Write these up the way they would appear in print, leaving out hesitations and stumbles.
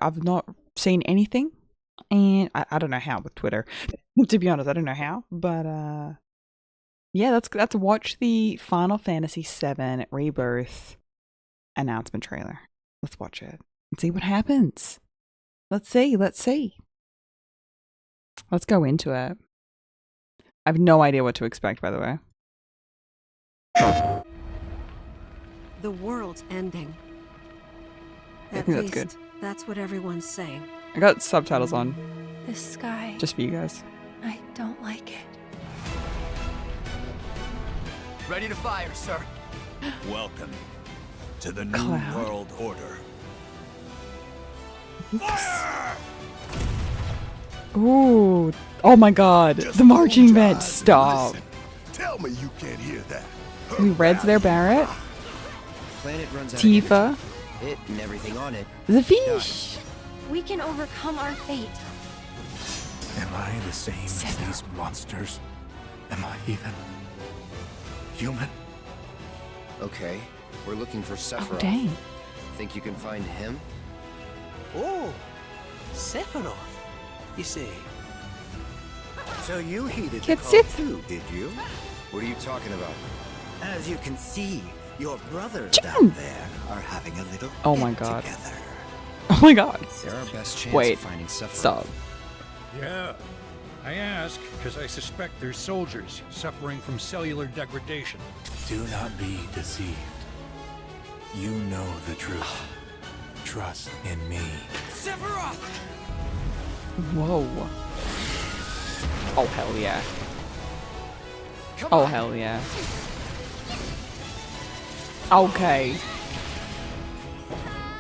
I've not seen anything, and I don't know how with Twitter. To be honest, I don't know how, but yeah, let's watch the Final Fantasy VII Rebirth announcement trailer. Let's watch it and see what happens. Let's see. Let's go into it. I have no idea what to expect, by the way. The world's ending. I At think that's least, good. that's what everyone's saying. I got subtitles on, This sky, just for you guys. I don't like it. Ready to fire, sir. Welcome to the New Cloud. World Order. Ooh. Oh my god. Just The marching close your band. eyes and Stop. listen. Tell me you can't hear that. We Red's there, Barrett. Planet runs out Tifa. of energy. It and everything on it. The fish. We can overcome our fate. Am I the same as these monsters? Am I even human? Okay, we're looking for Oh, Sephiroth. dang. Think you can find him? Oh, Sephiroth, you see. So you heeded the Get call Sith. too, did you? What are you talking about? As you can see, your brothers Jim. down there are having a little Oh my get god. together. Oh my god. They're our best chance Wait. of finding Sephiroth. Stop. Yeah. I ask because I suspect there's soldiers suffering from cellular degradation. Do not be deceived. You know the truth. Trust in me. Sephiroth! Whoa. Oh hell yeah. Come Oh on. hell yeah. Okay.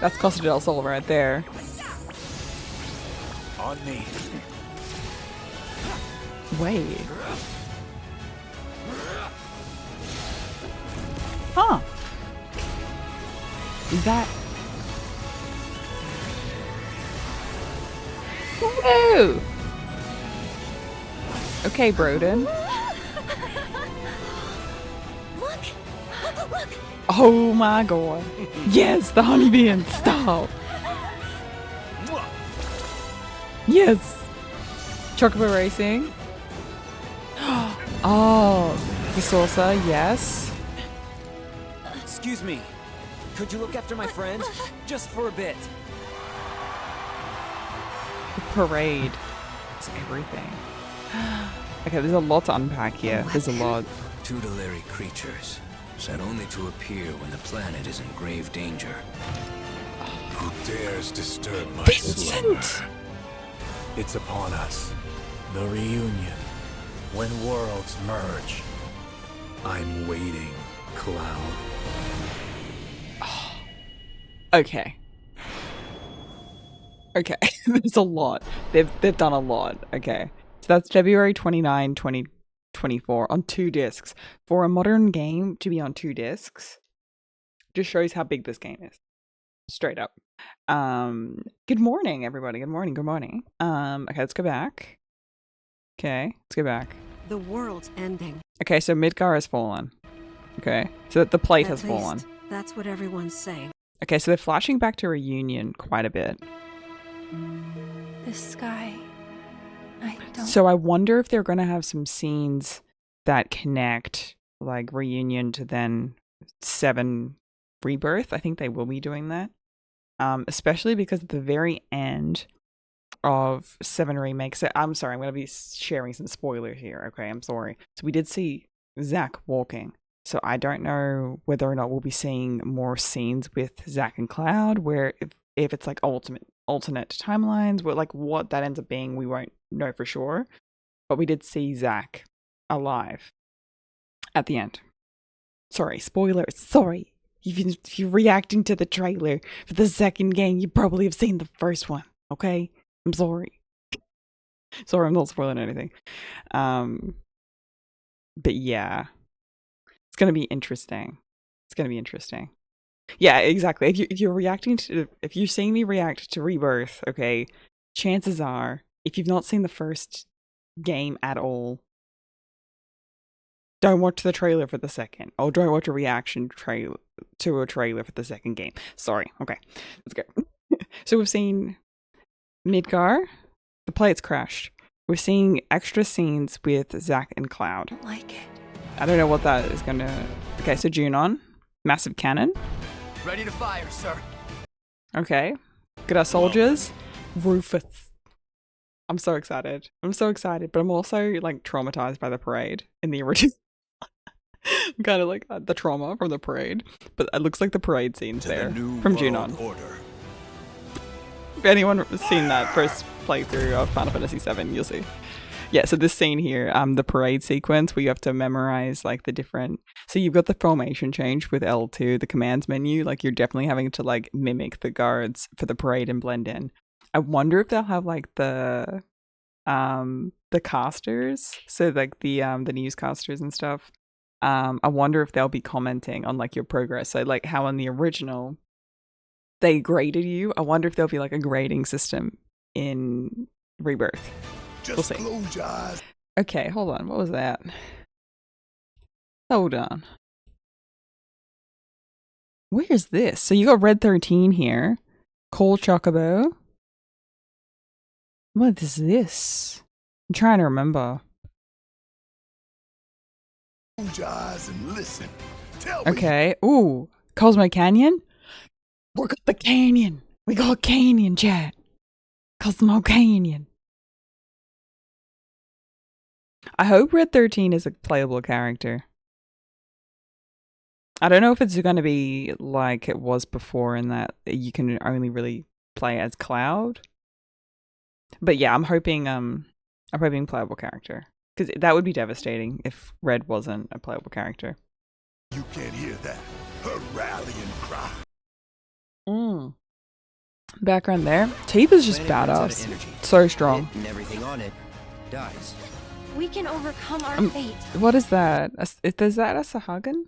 That's Costa del Sol right there. On me. Wait. Huh. Is that... Whoa! Okay, Broden. Look! Oh my god. Yes, the honeybee and stop. Yes. Chocobo racing. Oh, the saucer, yes. Excuse me. Could you look after my friend? Just for a bit. The parade. It's everything. Okay, there's a lot to unpack here. There's a lot. Tutelary creatures, set only to appear when the planet is in grave danger. Who dares disturb my Vincent! slumber? It's upon us. The reunion. When worlds merge. I'm waiting, Cloud. Okay. Okay, there's a lot. They've done a lot. Okay. So that's February 29, 2024 on 2 discs. For a modern game to be on 2 discs just shows how big this game is. Straight up. Good morning, everybody. Good morning. Okay, let's go back. Okay, let's go back. The world's ending. Okay, so Midgar has fallen. Okay, so the plate At has fallen. least, that's what everyone's saying. Okay, so they're flashing back to Reunion quite a bit. This sky, I don't. So I wonder if they're going to have some scenes that connect, like Reunion to then 7 Rebirth. I think they will be doing that. Especially because at the very end of 7 Remake, so I'm sorry, I'm going to be sharing some spoilers here. Okay, I'm sorry. So we did see Zack walking. So I don't know whether or not we'll be seeing more scenes with Zack and Cloud, where if it's like alternate timelines, where like what that ends up being, we won't know for sure. But we did see Zack alive at the end. Sorry, spoilers. Sorry. If you're reacting to the trailer for the second game, you probably have seen the first one. Okay? I'm sorry. Sorry, I'm not spoiling anything. But yeah. It's gonna be interesting. Yeah, exactly. If you're seeing me react to Rebirth, okay, chances are, if you've not seen the first game at all, don't watch the trailer for the second, or don't watch a reaction trailer to a trailer for the second game. Sorry. Okay, let's go. So we've seen Midgar, the plate's crashed. We're seeing extra scenes with Zack and Cloud. Don't like it. I don't know what that is gonna... Okay, so Junon. Massive cannon. Ready to fire, sir. Okay. Good our soldiers. Rufus. I'm so excited. I'm so excited, but I'm also like traumatized by the parade in the original. I'm kind of like the trauma from the parade, but it looks like the parade scene's there from Junon. If anyone has seen that first playthrough of Final Fantasy VII, you'll see. Yeah, so this scene here, the parade sequence where you have to memorize like the different... So you've got the formation change with L2, the commands menu, like you're definitely having to like mimic the guards for the parade and blend in. I wonder if they'll have like the casters, so like the newscasters and stuff. I wonder if they'll be commenting on like your progress. So like how in the original they graded you. I wonder if there'll be like a grading system in Rebirth. We'll see. Close your eyes. Okay, hold on. What was that? Hold on. Where is this? So you got Red 13 here. Cole Chocobo. What is this? I'm trying to remember. Close your eyes and listen. Tell me. Okay. Ooh. Cosmo Canyon? We got the canyon. We got canyon, chat. Cosmo Canyon. I hope Red 13 is a playable character. I don't know if it's going to be like it was before in that you can only really play as Cloud. But yeah, I'm hoping playable character. Because that would be devastating if Red wasn't a playable character. You can't hear that. Her rallying cry. Background there. Tifa's just Planet runs out of badass. energy. So strong. It and everything on it dies. We can overcome our fate. What is that? Is that a Sahagan?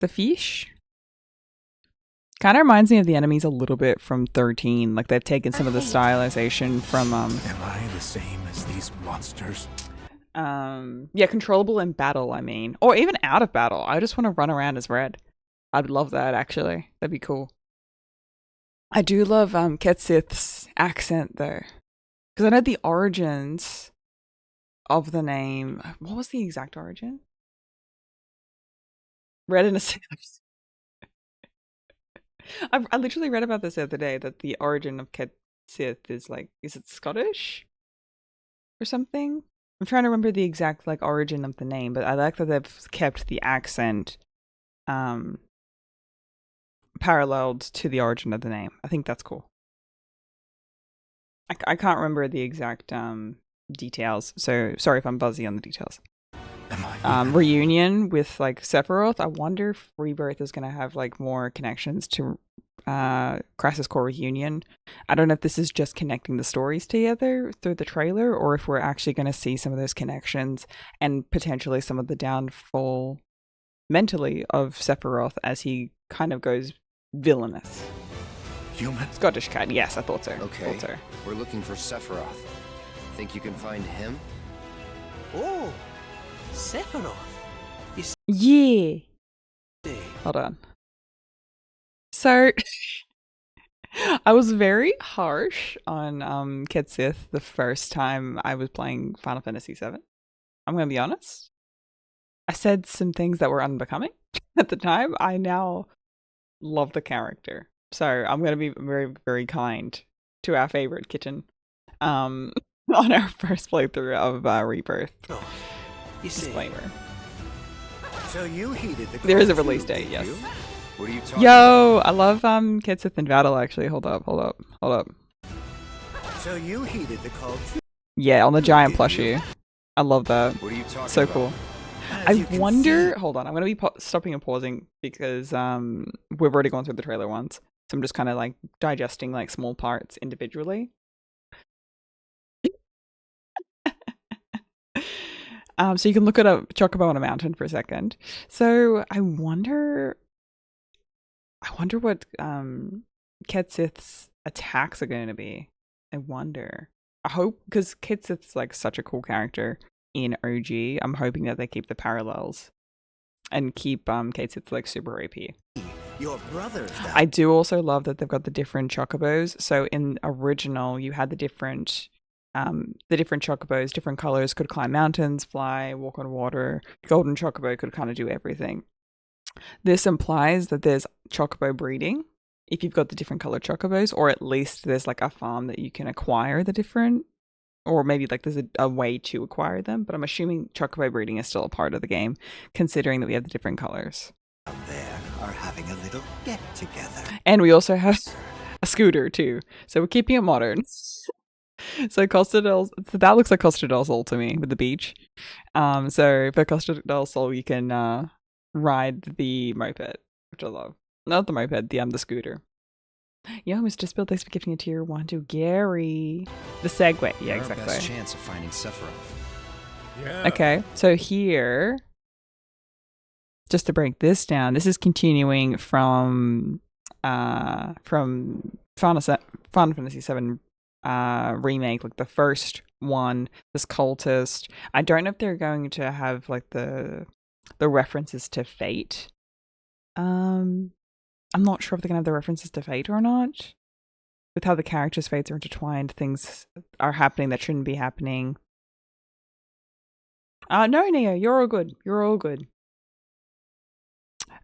The fish? Kind of reminds me of the enemies a little bit from 13. Like they've taken some of the stylization from Am I the same as these monsters? yeah, controllable in battle, I mean. Or even out of battle. I just want to run around as Red. I'd love that actually. That'd be cool. I do love Ketsith's accent though. Because I know the origins of the name. What was the exact origin? Red in a I literally read about this the other day, that the origin of Ketsith is like, is it Scottish or something? I'm trying to remember the exact like origin of the name, but I like that they've kept the accent paralleled to the origin of the name. I think that's cool. I can't remember the exact details, so sorry if I'm buzzy on the details. Reunion with like Sephiroth. I wonder if Rebirth is going to have like more connections to Crisis Core Reunion. I don't know if this is just connecting the stories together through the trailer, or if we're actually going to see some of those connections and potentially some of the downfall mentally of Sephiroth as he kind of goes villainous. Human? Scottish cat. Yes, I thought so. Okay. Thought so. We're looking for Sephiroth. Think you can find him? Oh, Sephiroth. Yeah. Hold on. So I was very harsh on Ketsith the first time I was playing Final Fantasy VII. I'm going to be honest. I said some things that were unbecoming at the time. I now love the character. So I'm going to be very, very kind to our favorite kitten on our first playthrough of Rebirth. Disclaimer. So you heeded the There is a release date, yes. What are you talking Yo, I love Ketsith in battle actually. Hold up. So you heeded the call too. Yeah, on the giant plushie. I love that. What are you talking So about? cool. As I you can wonder. see, Hold on, I'm gonna be stopping and pausing because we've already gone through the trailer once, so I'm just kind of like digesting like small parts individually. So you can look at a chocobo on a mountain for a second. So I wonder what Ketsith's attacks are going to be. I wonder. I hope, because Ketsith's like such a cool character in OG. I'm hoping that they keep the parallels and keep Ketsith like super AP. Your brothers died. I do also love that they've got the different chocobos. So in original, you had the different chocobos, different colors, could climb mountains, fly, walk on water. Golden chocobo could kind of do everything. This implies that there's chocobo breeding if you've got the different colored chocobos, or at least there's like a farm that you can acquire the different, or maybe like there's a way to acquire them. But I'm assuming chocobo breeding is still a part of the game, considering that we have the different colors. There are having a little get together. And we also have a scooter too, so we're keeping it modern. So Costa del, so that looks like Costa del Sol to me with the beach. So for Costa del Sol, you can ride the moped, which I love. Not the moped, the scooter. Yo, Mr. Spill, thanks for giving a tier 1 to Gary. The Segway, yeah, exactly. Our best chance of finding Sephiroth. Yeah. Okay, so here, just to break this down, this is continuing from Final Fantasy VII remake, like the first one, this cultist. I don't know if they're going to have like the references to Fate. I'm not sure if they're gonna have the references to Fate or not. With how the characters' fates are intertwined, things are happening that shouldn't be happening. No, Neo, you're all good. You're all good.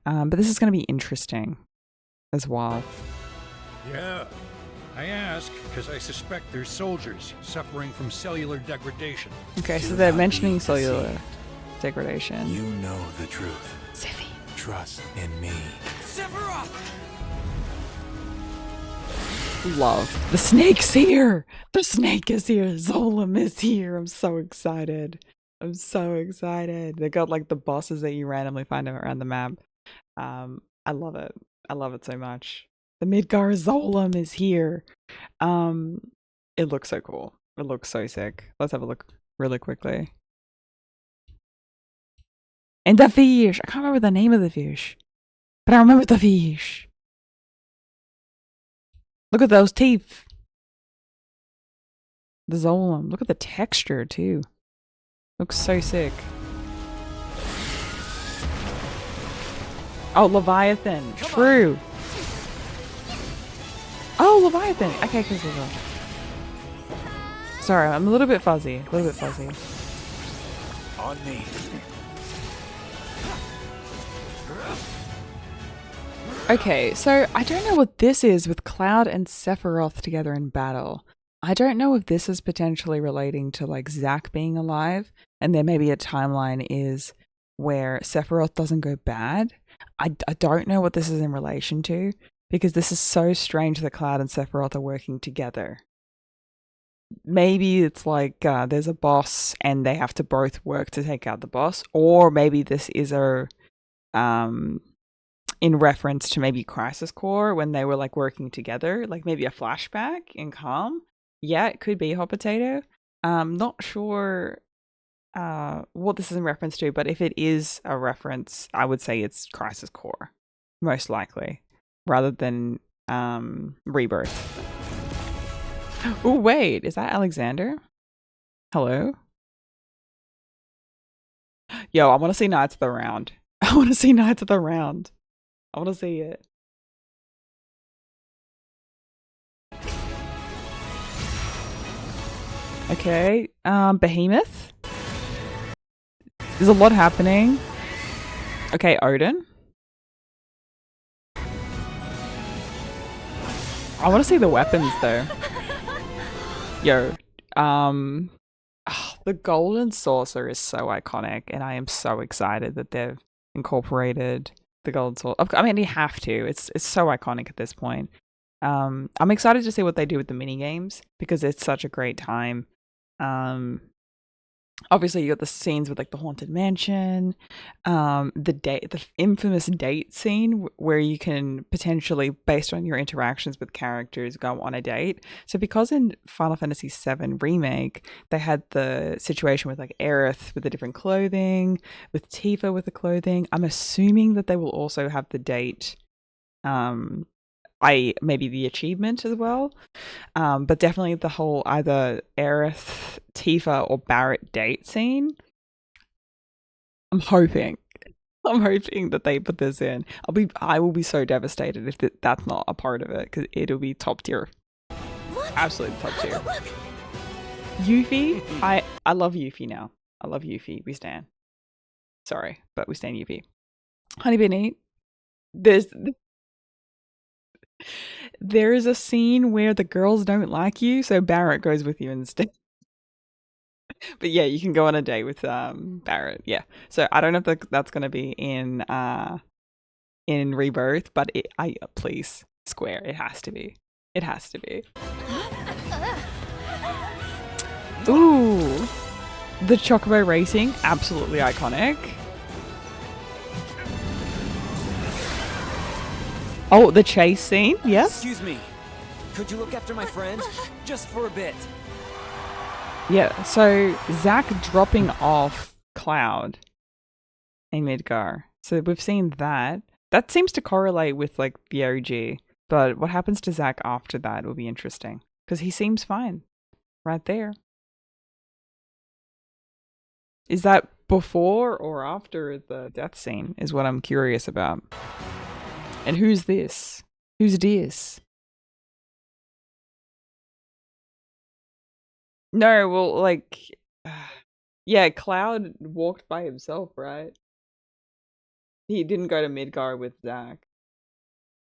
But this is gonna be interesting as well. Yeah. I ask because I suspect there's soldiers suffering from cellular degradation. Okay, so they're mentioning cellular degradation. You know the truth. Ziffy. Trust in me. Sephiroth! Love. The snake's here! The snake is here! Zolom is here! I'm so excited. I'm so excited. They got like the bosses that you randomly find around the map. I love it. I love it so much. The Midgar Zolom is here. It looks so cool. It looks so sick. Let's have a look really quickly. And the fish! I can't remember the name of the fish. But I remember the fish. Look at those teeth. The Zolom. Look at the texture too. Looks so sick. Oh, Leviathan. True. Oh, Leviathan. Okay, cool. Sorry, I'm a little bit fuzzy. A little bit fuzzy. On me. Okay, so I don't know what this is with Cloud and Sephiroth together in battle. I don't know if this is potentially relating to like Zack being alive, and there maybe a timeline is where Sephiroth doesn't go bad. I don't know what this is in relation to, because this is so strange that Cloud and Sephiroth are working together. Maybe it's like there's a boss and they have to both work to take out the boss, or maybe this is a in reference to maybe Crisis Core when they were like working together, like maybe a flashback in Calm. Yeah, it could be Hot Potato. Not sure what this is in reference to, but if it is a reference, I would say it's Crisis Core, most likely, rather than Rebirth. Oh wait, is that Alexander? Hello? Yo, I want to see Knights of the Round. I want to see Knights of the Round. I want to see it. Okay, Behemoth. There's a lot happening. Okay, Odin. I want to see the weapons though. Yo, the Golden Saucer is so iconic, and I am so excited that they've incorporated the Golden Saucer. I mean, you have to. It's so iconic at this point. I'm excited to see what they do with the mini games, because it's such a great time. Obviously you got the scenes with like the Haunted Mansion, the infamous date scene where you can potentially, based on your interactions with characters, go on a date. So because in Final Fantasy VII Remake they had the situation with like Aerith with the different clothing, with Tifa with the clothing, I'm assuming that they will also have the date, maybe the achievement as well, but definitely the whole either Aerith, Tifa, or Barrett date scene. I'm hoping I'm hoping that they put this in. I will be so devastated if that's not a part of it, because it'll be top tier. Absolutely top tier. Yuffie, I love Yuffie now. I love Yuffie. We stan. Sorry, but we stan Yuffie. Honeybunny, there's a scene where the girls don't like you, so Barrett goes with you instead. But yeah, you can go on a date with Barrett. Yeah. So I don't know if that's gonna be in Rebirth, but please, Square, it has to be. It has to be. Ooh, the Chocobo racing, absolutely iconic. Oh, the chase scene, yes. Excuse me. Could you look after my friend? Just for a bit. Yeah, so Zack dropping off Cloud in Midgar. So we've seen that. That seems to correlate with like the OG. But what happens to Zack after that will be interesting. Because he seems fine. Right there. Is that before or after the death scene is what I'm curious about. And who's this? Who's this? No, well, like, yeah, Cloud walked by himself, right? He didn't go to Midgar with Zack.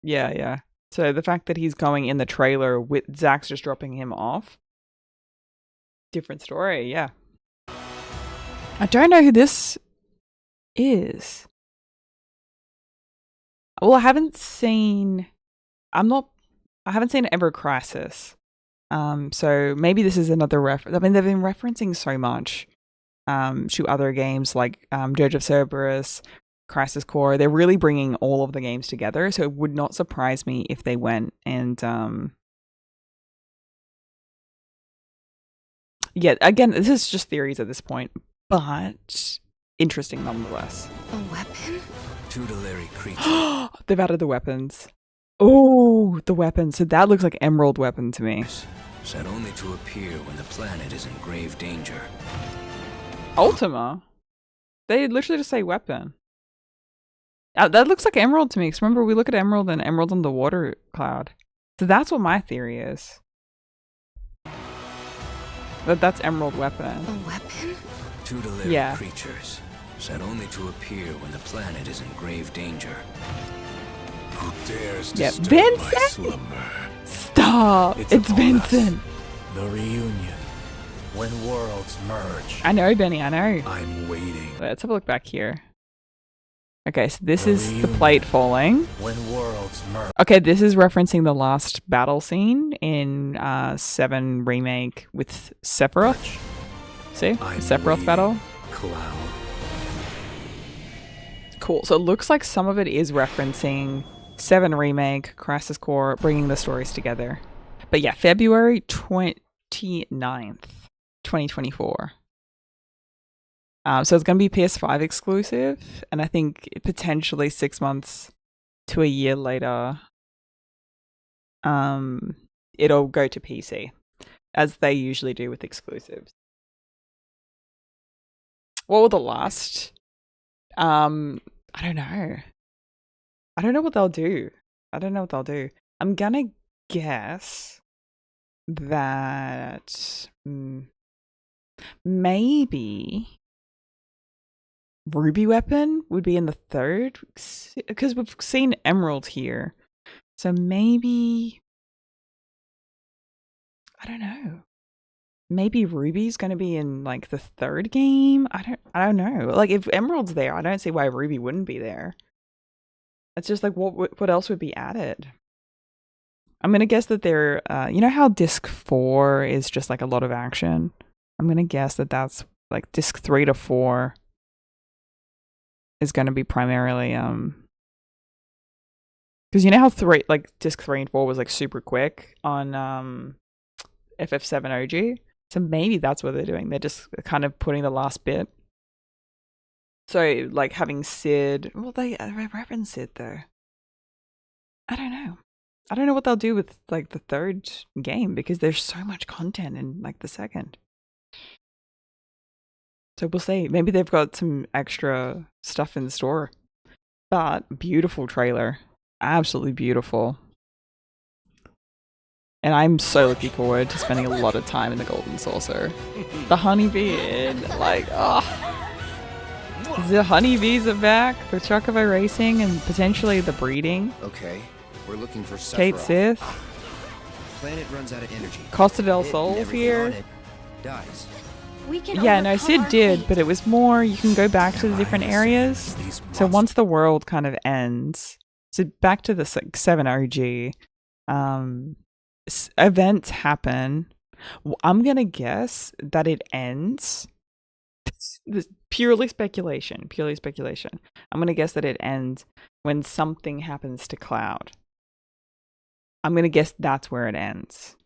Yeah, yeah. So the fact that he's going in the trailer with Zack's just dropping him off. Different story, yeah. I don't know who this is. Well, I haven't seen Ever Crisis. So maybe this is another reference. I mean, they've been referencing so much to other games like Dirge of Cerberus, Crisis Core. They're really bringing all of the games together, so it would not surprise me if they went and yeah, again, this is just theories at this point, but interesting nonetheless. A weapon? Tutelary creature. They've added the weapons. Oh, the weapons. So that looks like emerald weapon to me. Said only to appear when the planet is in grave danger. Ultima? They literally just say weapon. That looks like emerald to me, because remember we look at emerald and emerald on the water cloud. So that's what my theory is. That's emerald weapon. A weapon? Tutelary creatures. Said only to appear when the planet is in grave danger. Who dares Vincent? my slumber? Stop! It's Vincent! Us. The reunion. When worlds merge. I know, Benny, I know. I'm waiting. Let's have a look back here. Okay, so this is the plate falling. When worlds merge. Okay, this is referencing the last battle scene in 7 Remake with Sephiroth. See? I'm Sephiroth waiting. battle. Cloud. Cool. So it looks like some of it is referencing 7 Remake, Crisis Core, bringing the stories together. But yeah, February 29th, 2024. So it's going to be PS5 exclusive, and I think potentially 6 months to a year later, it'll go to PC, as they usually do with exclusives. What were the last? I don't know. I don't know what they'll do. I'm gonna guess that maybe Ruby Weapon would be in the 3rd, because we've seen Emerald here. So maybe, I don't know. Maybe Ruby's going to be in like the 3rd game. I don't know. Like if Emerald's there, I don't see why Ruby wouldn't be there. It's just like what else would be added? I'm going to guess that they're you know how disc 4 is just like a lot of action? I'm going to guess that that's like disc 3 to 4 is going to be primarily because you know how disc 3 and 4 was like super quick on FF7 OG? So maybe that's what they're doing. They're just kind of putting the last bit. So like having Sid, well they reference Sid though. I don't know. I don't know what they'll do with like the 3rd game, because there's so much content in like the 2nd. So we'll see. Maybe they've got some extra stuff in the store But beautiful trailer. Absolutely beautiful. And I'm so looking forward to spending a lot of time in the Golden Saucer. The honeybeard, like, oh. The honeybees are back, the chocobo racing, and potentially the breeding. Okay, we're looking for Kate Sephiroth. Sith, Planet runs out of energy. Costa del It and Sol everything here. on it dies. We can Yeah, no, overcome Sid our did, fate. but it was more, you can go back to the Am I different the same areas. as these So once monsters? the world kind of ends, so back to the 7 OG, events happen. I'm gonna guess that it ends. This purely speculation. Purely speculation. I'm gonna guess that it ends when something happens to Cloud. I'm gonna guess that's where it ends.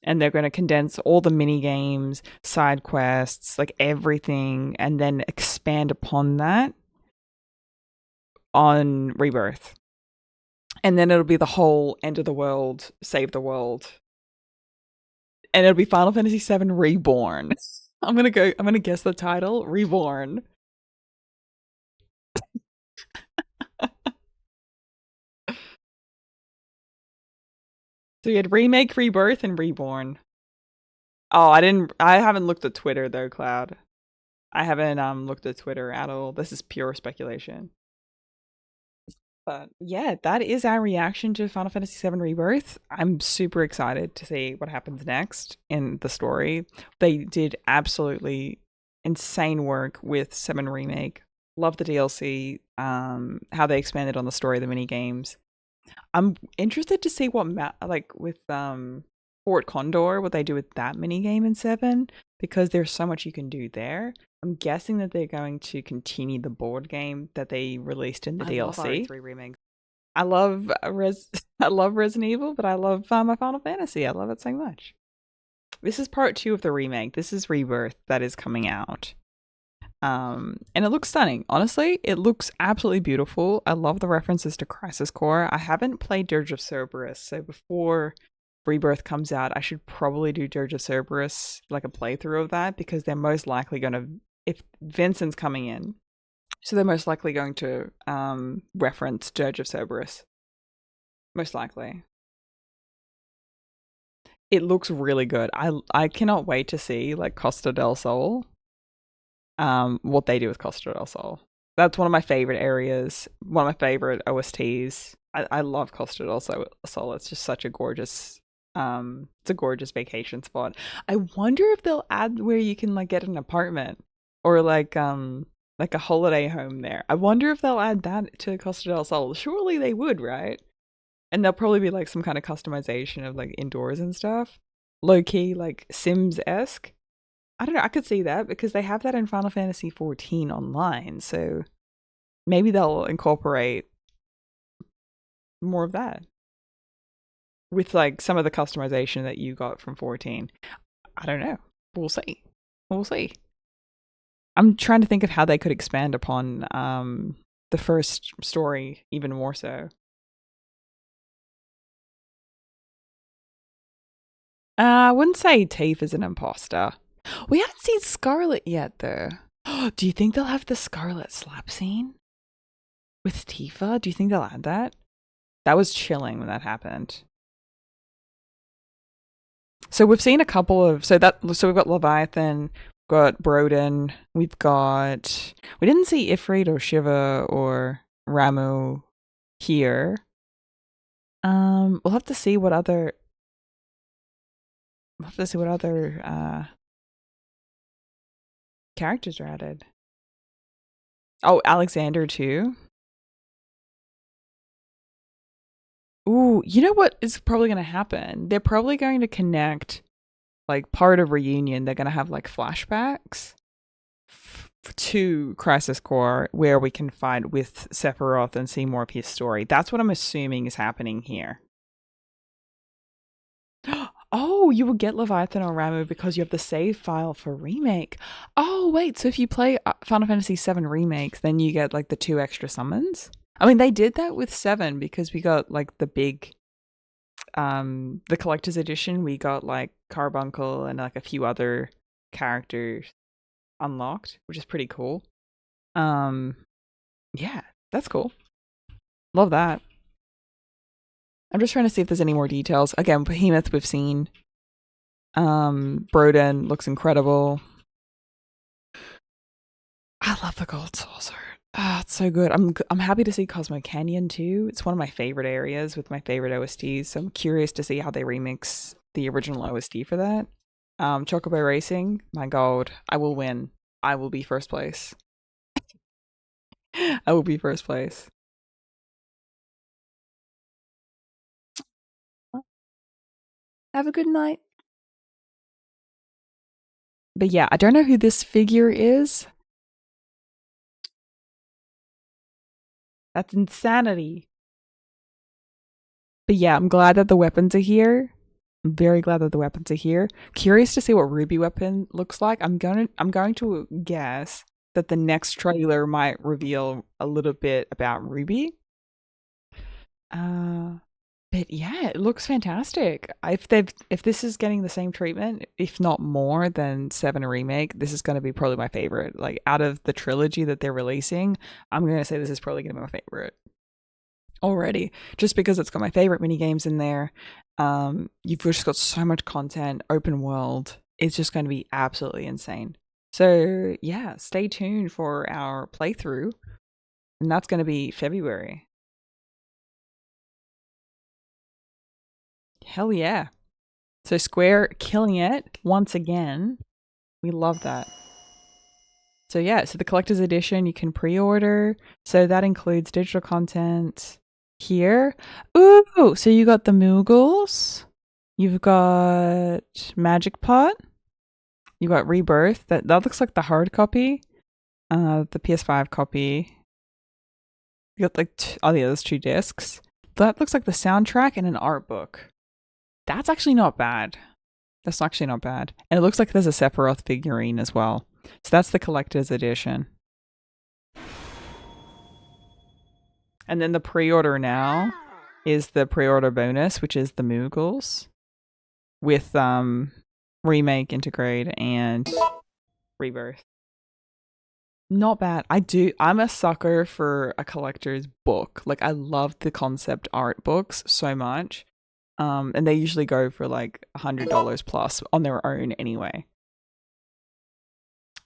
And they're going to condense all the mini games, side quests, like everything, and then expand upon that on Rebirth. And then it'll be the whole end of the world, save the world. And it'll be Final Fantasy VII Reborn. I'm gonna guess the title, Reborn. So you had Remake, Rebirth, and Reborn. Oh, I haven't looked at Twitter though, Cloud. I haven't looked at Twitter at all. This is pure speculation. But yeah, that is our reaction to Final Fantasy VII Rebirth. I'm super excited to see what happens next in the story. They did absolutely insane work with 7 Remake. Love the DLC, how they expanded on the story of the mini games. I'm interested to see what with Fort Condor, what they do with that mini game in 7, because there's so much you can do there. I'm guessing that they're going to continue the board game that they released in the DLC. I love I love Resident Evil, but I love my Final Fantasy. I love it so much. This is part 2 of the remake. This is Rebirth that is coming out. And it looks stunning. Honestly, it looks absolutely beautiful. I love the references to Crisis Core. I haven't played Dirge of Cerberus, so before Rebirth comes out, I should probably do Dirge of Cerberus, like a playthrough of that, because they're most likely going to, if Vincent's coming in, so they're most likely going to reference Dirge of Cerberus. Most likely. It looks really good. I cannot wait to see like Costa del Sol. What they do with Costa del Sol. That's one of my favorite areas. One of my favorite OSTs. I love Costa del Sol. It's just such a gorgeous it's a gorgeous vacation spot. I wonder if they'll add where you can like get an apartment or like a holiday home there. I wonder if they'll add that to Costa del Sol. Surely they would, right? And there'll probably be like some kind of customization of like indoors and stuff. Low key, like Sims-esque. I don't know, I could see that because they have that in Final Fantasy XIV online, so maybe they'll incorporate more of that with like some of the customization that you got from 14. I don't know. We'll see. We'll see. I'm trying to think of how they could expand upon the first story even more so. I wouldn't say Tifa is an imposter. We haven't seen Scarlet yet, though. Do you think they'll have the Scarlet slap scene with Tifa? Do you think they'll add that? That was chilling when that happened. So we've seen a couple of so we've got Leviathan, we've got Broden, we didn't see Ifrit or Shiva or Ramu here. We'll have to see what other characters are added. Oh, Alexander too. Ooh, you know what is probably going to happen? They're probably going to connect, like, part of Reunion. They're going to have, like, flashbacks to Crisis Core where we can fight with Sephiroth and see more of his story. That's what I'm assuming is happening here. Oh, you will get Leviathan or Ramu because you have the save file for Remake. Oh, wait, so if you play Final Fantasy VII Remakes, then you get, like, the 2 extra summons? I mean, they did that with 7 because we got, like, the big, the collector's edition. We got, like, Carbuncle and, like, a few other characters unlocked, which is pretty cool. Yeah, that's cool. Love that. I'm just trying to see if there's any more details. Again, Behemoth we've seen. Broden looks incredible. I love the gold saucer. Ah, it's so good. I'm happy to see Cosmo Canyon too. It's one of my favorite areas with my favorite OSTs. So I'm curious to see how they remix the original OST for that. Chocobo Racing, my god, I will win. I will be first place. I will be first place. Have a good night. But yeah, I don't know who this figure is. That's insanity. But yeah, I'm glad that the weapons are here. I'm very glad that the weapons are here. Curious to see what Ruby weapon looks like. I'm going to guess that the next trailer might reveal a little bit about Ruby. But yeah, it looks fantastic. If this is getting the same treatment, if not more than 7 Remake, this is going to be probably my favorite. Like out of the trilogy that they're releasing, I'm going to say this is probably going to be my favorite already, just because it's got my favorite mini games in there. You've just got so much content, open world. It's just going to be absolutely insane. So yeah, stay tuned for our playthrough, and that's going to be February. Hell yeah. So Square killing it once again. We love that. So yeah, so the collector's edition you can pre-order. So that includes digital content here. Ooh, so you got the Moogles. You've got Magic Pot. You got Rebirth. That looks like the hard copy. The PS5 copy. You got like oh yeah, there's 2 discs. That looks like the soundtrack and an art book. That's actually not bad. That's actually not bad. And it looks like there's a Sephiroth figurine as well. So that's the collector's edition. And then the pre-order now is the pre-order bonus, which is the Moogles with Remake, Integrate, and Rebirth. Not bad. I'm a sucker for a collector's book. Like I love the concept art books so much. And they usually go for like $100 plus on their own anyway.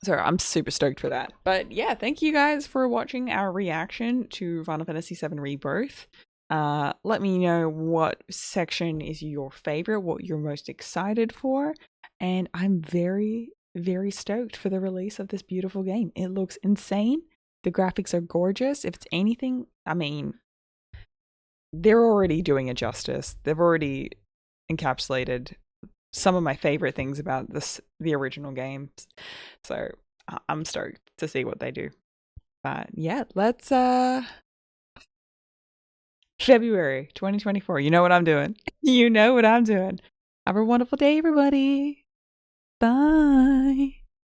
So I'm super stoked for that. But yeah, thank you guys for watching our reaction to Final Fantasy VII Rebirth. Let me know what section is your favorite, what you're most excited for. And I'm very, very stoked for the release of this beautiful game. It looks insane. The graphics are gorgeous. If it's anything, I mean, they're already doing it justice. They've already encapsulated some of my favorite things about the original games. So I'm stoked to see what they do. But yeah, let's February 2024. You know what I'm doing. You know what I'm doing. Have a wonderful day, everybody. Bye.